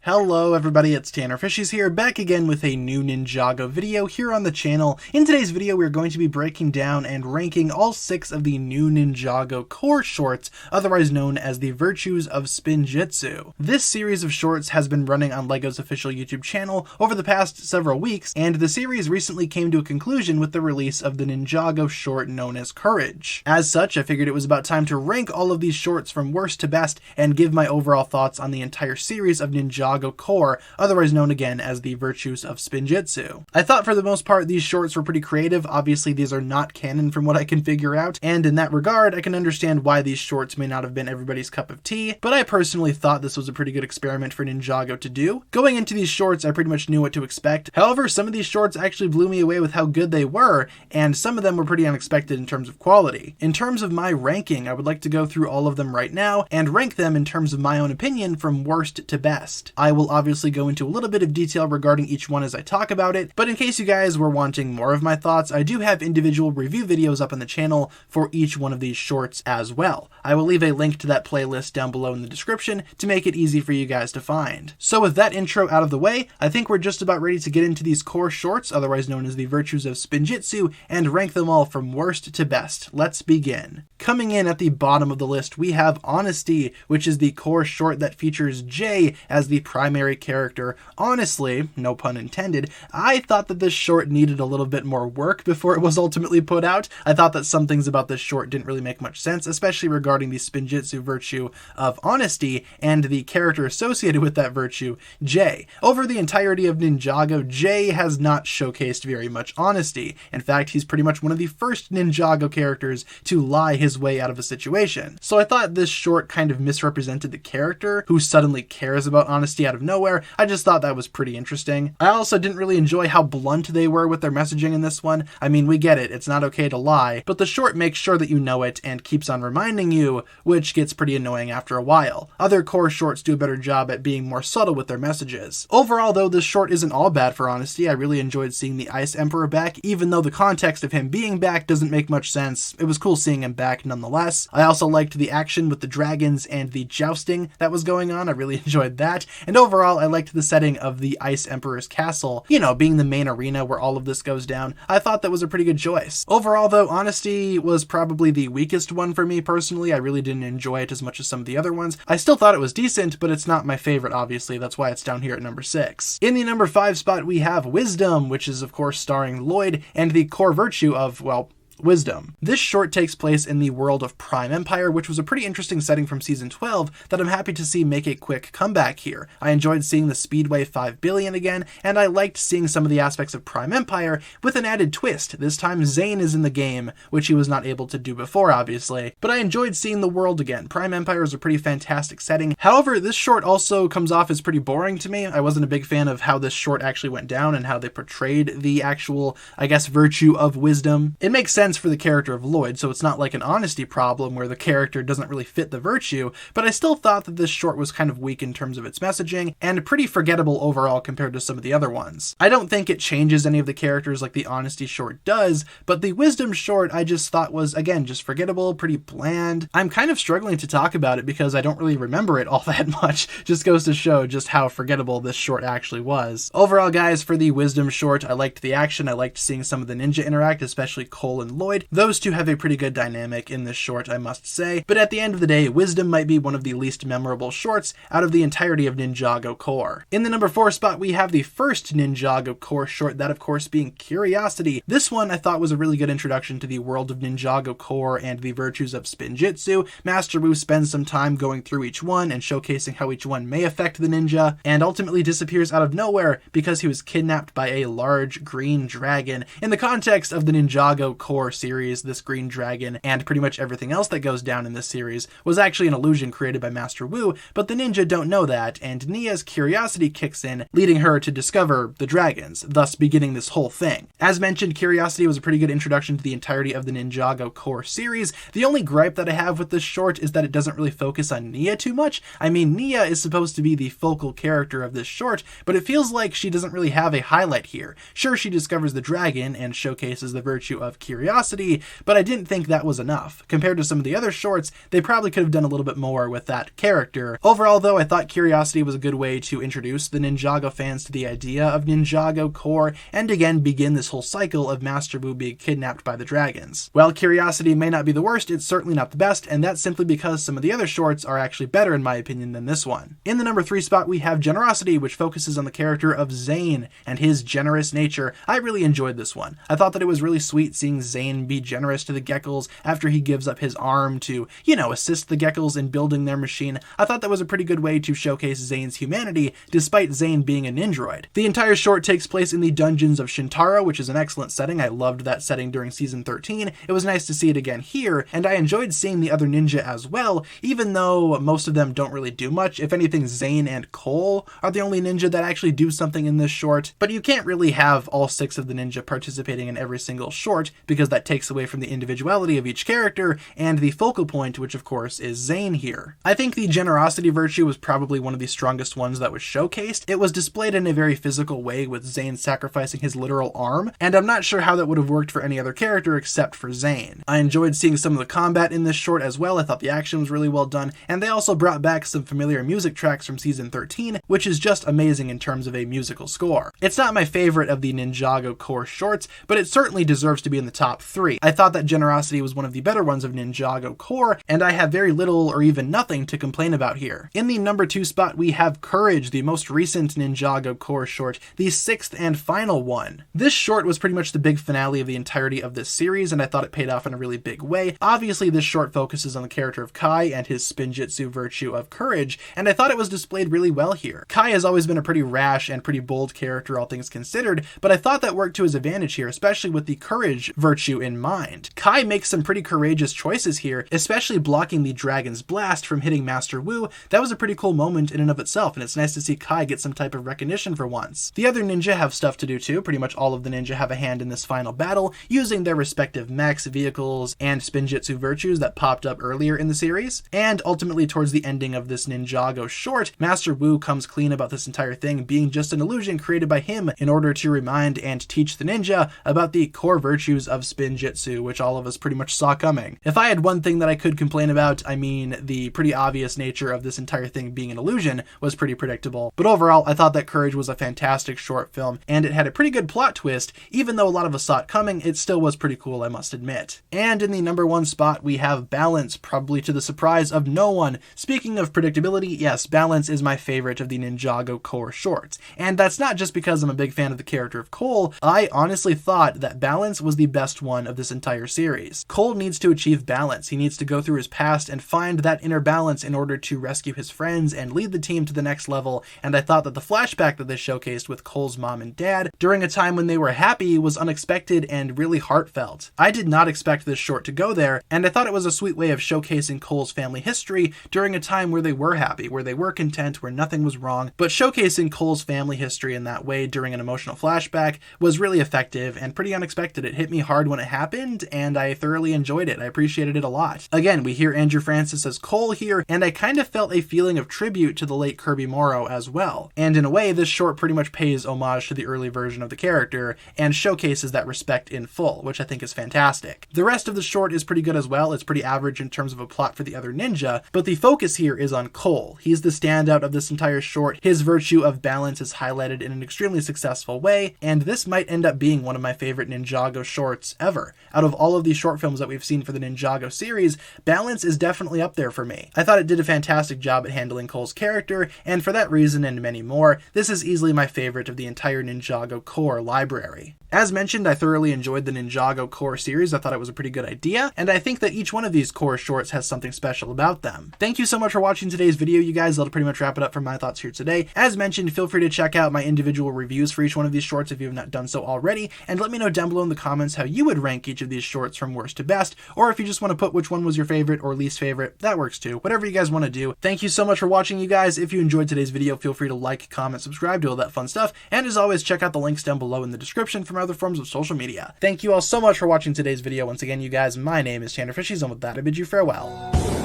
Hello everybody, it's TannerFishies here, back again with a new Ninjago video here on the channel. In today's video, we're going to be breaking down and ranking all 6 of the new Ninjago core shorts, otherwise known as the Virtues of Spinjitzu. This series of shorts has been running on LEGO's official YouTube channel over the past several weeks, and the series recently came to a conclusion with the release of the Ninjago short known as Courage. As such, I figured it was about time to rank all of these shorts from worst to best and give my overall thoughts on the entire series of Ninjago core, otherwise known again as the Virtues of Spinjitzu. I thought for the most part these shorts were pretty creative. Obviously these are not canon from what I can figure out, and in that regard I can understand why these shorts may not have been everybody's cup of tea, but I personally thought this was a pretty good experiment for Ninjago to do. Going into these shorts I pretty much knew what to expect. However, some of these shorts actually blew me away with how good they were, and some of them were pretty unexpected in terms of quality. In terms of my ranking, I would like to go through all of them right now and rank them in terms of my own opinion from worst to best. I will obviously go into a little bit of detail regarding each one as I talk about it, but in case you guys were wanting more of my thoughts, I do have individual review videos up on the channel for each one of these shorts as well. I will leave a link to that playlist down below in the description to make it easy for you guys to find. So with that intro out of the way, I think we're just about ready to get into these core shorts, otherwise known as the Virtues of Spinjitzu, and rank them all from worst to best. Let's begin. Coming in at the bottom of the list, we have Honesty, which is the core short that features Jay as the primary character. Honestly, no pun intended, I thought that this short needed a little bit more work before it was ultimately put out. I thought that some things about this short didn't really make much sense, especially regarding the Spinjitzu virtue of honesty and the character associated with that virtue, Jay. Over the entirety of Ninjago, Jay has not showcased very much honesty. In fact, he's pretty much one of the first Ninjago characters to lie his way out of a situation. So I thought this short kind of misrepresented the character who suddenly cares about honesty out of nowhere. I just thought that was pretty interesting. I also didn't really enjoy how blunt they were with their messaging in this one. I mean, we get it, it's not okay to lie, but the short makes sure that you know it and keeps on reminding you, which gets pretty annoying after a while. Other core shorts do a better job at being more subtle with their messages. Overall though, this short isn't all bad for honesty. I really enjoyed seeing the Ice Emperor back, even though the context of him being back doesn't make much sense. It was cool seeing him back nonetheless. I also liked the action with the dragons and the jousting that was going on. I really enjoyed that. And overall, I liked the setting of the Ice Emperor's castle, you know, being the main arena where all of this goes down. I thought that was a pretty good choice. Overall though, Honesty was probably the weakest one for me personally. I really didn't enjoy it as much as some of the other ones. I still thought it was decent, but it's not my favorite obviously. That's why it's down here at number 6. In the number 5 spot we have Wisdom, which is of course starring Lloyd and the core virtue of, well, wisdom. This short takes place in the world of Prime Empire, which was a pretty interesting setting from season 12 that I'm happy to see make a quick comeback here. I enjoyed seeing the Speedway 5 billion again, and I liked seeing some of the aspects of Prime Empire with an added twist. This time Zane is in the game, which he was not able to do before obviously, but I enjoyed seeing the world again. Prime Empire is a pretty fantastic setting. However, this short also comes off as pretty boring to me. I wasn't a big fan of how this short actually went down and how they portrayed the actual, I guess, virtue of wisdom. It makes sense for the character of Lloyd, so it's not like an honesty problem where the character doesn't really fit the virtue, but I still thought that this short was kind of weak in terms of its messaging and pretty forgettable overall compared to some of the other ones. I don't think it changes any of the characters like the honesty short does, but the wisdom short I just thought was, again, just forgettable, pretty bland. I'm kind of struggling to talk about it because I don't really remember it all that much. Just goes to show just how forgettable this short actually was. Overall guys, for the wisdom short, I liked the action. I liked seeing some of the ninja interact, especially Cole and Lloyd. Those two have a pretty good dynamic in this short, I must say, but at the end of the day, Wisdom might be one of the least memorable shorts out of the entirety of Ninjago core. In the number 4 spot, we have the first Ninjago core short, that of course being Curiosity. This one I thought was a really good introduction to the world of Ninjago core and the virtues of Spinjitzu. Master Wu spends some time going through each one and showcasing how each one may affect the ninja, and ultimately disappears out of nowhere because he was kidnapped by a large green dragon. In the context of the Ninjago core series, this green dragon and pretty much everything else that goes down in this series was actually an illusion created by Master Wu, but the ninja don't know that, and Nia's curiosity kicks in, leading her to discover the dragons, thus beginning this whole thing. As mentioned, Curiosity was a pretty good introduction to the entirety of the Ninjago core series. The only gripe that I have with this short is that it doesn't really focus on Nia too much. I mean, Nia is supposed to be the focal character of this short, but it feels like she doesn't really have a highlight here. Sure, she discovers the dragon and showcases the virtue of curiosity, Curiosity, but I didn't think that was enough. Compared to some of the other shorts, they probably could have done a little bit more with that character. Overall though, I thought Curiosity was a good way to introduce the Ninjago fans to the idea of Ninjago core, and again begin this whole cycle of Master Wu being kidnapped by the dragons. While Curiosity may not be the worst, it's certainly not the best, and that's simply because some of the other shorts are actually better in my opinion than this one. In the number 3 spot we have Generosity, which focuses on the character of Zane and his generous nature. I really enjoyed this one. I thought that it was really sweet seeing Zane be generous to the Geckos after he gives up his arm to, assist the Geckos in building their machine. I thought that was a pretty good way to showcase Zane's humanity, despite Zane being a Ninjroid. The entire short takes place in the dungeons of Shintaro, which is an excellent setting. I loved that setting during season 13. It was nice to see it again here, and I enjoyed seeing the other ninja as well, even though most of them don't really do much. If anything, Zane and Cole are the only ninja that actually do something in this short, but you can't really have all 6 of the ninja participating in every single short, because that takes away from the individuality of each character, and the focal point, which of course is Zane here. I think the generosity virtue was probably one of the strongest ones that was showcased. It was displayed in a very physical way, with Zane sacrificing his literal arm, and I'm not sure how that would have worked for any other character except for Zane. I enjoyed seeing some of the combat in this short as well. I thought the action was really well done, and they also brought back some familiar music tracks from season 13, which is just amazing in terms of a musical score. It's not my favorite of the Ninjago core shorts, but it certainly deserves to be in the top 3. I thought that Generosity was one of the better ones of Ninjago core, and I have very little or even nothing to complain about here. In the number 2 spot we have Courage, the most recent Ninjago core short, the 6th and final one. This short was pretty much the big finale of the entirety of this series, and I thought it paid off in a really big way. Obviously this short focuses on the character of Kai and his Spinjitzu virtue of courage, and I thought it was displayed really well here. Kai has always been a pretty rash and pretty bold character, all things considered, but I thought that worked to his advantage here, especially with the courage virtue in mind. Kai makes some pretty courageous choices here, especially blocking the dragon's blast from hitting Master Wu. That was a pretty cool moment in and of itself, and it's nice to see Kai get some type of recognition for once. The other ninja have stuff to do too. Pretty much all of the ninja have a hand in this final battle, using their respective mechs, vehicles, and Spinjitzu virtues that popped up earlier in the series. And ultimately, towards the ending of this Ninjago short, Master Wu comes clean about this entire thing being just an illusion created by him in order to remind and teach the ninja about the core virtues of Spinjitzu, which all of us pretty much saw coming. If I had one thing that I could complain about, I mean, the pretty obvious nature of this entire thing being an illusion was pretty predictable. But overall, I thought that Courage was a fantastic short film, and it had a pretty good plot twist. Even though a lot of us saw it coming, it still was pretty cool, I must admit. And in the number 1 spot, we have Balance, probably to the surprise of no one. Speaking of predictability, yes, Balance is my favorite of the Ninjago core shorts. And that's not just because I'm a big fan of the character of Cole. I honestly thought that Balance was the best one of this entire series. Cole needs to achieve balance. He needs to go through his past and find that inner balance in order to rescue his friends and lead the team to the next level, and I thought that the flashback that they showcased with Cole's mom and dad during a time when they were happy was unexpected and really heartfelt. I did not expect this short to go there, and I thought it was a sweet way of showcasing Cole's family history during a time where they were happy, where they were content, where nothing was wrong, but showcasing Cole's family history in that way during an emotional flashback was really effective and pretty unexpected. It hit me hard when it happened, and I thoroughly enjoyed it. I appreciated it a lot. Again, we hear Andrew Francis as Cole here, and I kind of felt a feeling of tribute to the late Kirby Morrow as well. And in a way, this short pretty much pays homage to the early version of the character and showcases that respect in full, which I think is fantastic. The rest of the short is pretty good as well. It's pretty average in terms of a plot for the other ninja, but the focus here is on Cole. He's the standout of this entire short. His virtue of balance is highlighted in an extremely successful way, and this might end up being one of my favorite Ninjago shorts ever. Out of all of these short films that we've seen for the Ninjago series, Balance is definitely up there for me. I thought it did a fantastic job at handling Cole's character, and for that reason and many more, this is easily my favorite of the entire Ninjago core library. As mentioned, I thoroughly enjoyed the Ninjago core series. I thought it was a pretty good idea, and I think that each one of these core shorts has something special about them. Thank you so much for watching today's video, you guys. That'll pretty much wrap it up for my thoughts here today. As mentioned, feel free to check out my individual reviews for each one of these shorts if you have not done so already, and let me know down below in the comments how you would rank each of these shorts from worst to best, or if you just want to put which one was your favorite or least favorite, that works too. Whatever you guys want to do. Thank you so much for watching, you guys. If you enjoyed today's video, feel free to like, comment, subscribe, do all that fun stuff, and as always, check out the links down below in the description for my other forms of social media. Thank you all so much for watching today's video. Once again, you guys, my name is TannerFishies, and with that, I bid you farewell.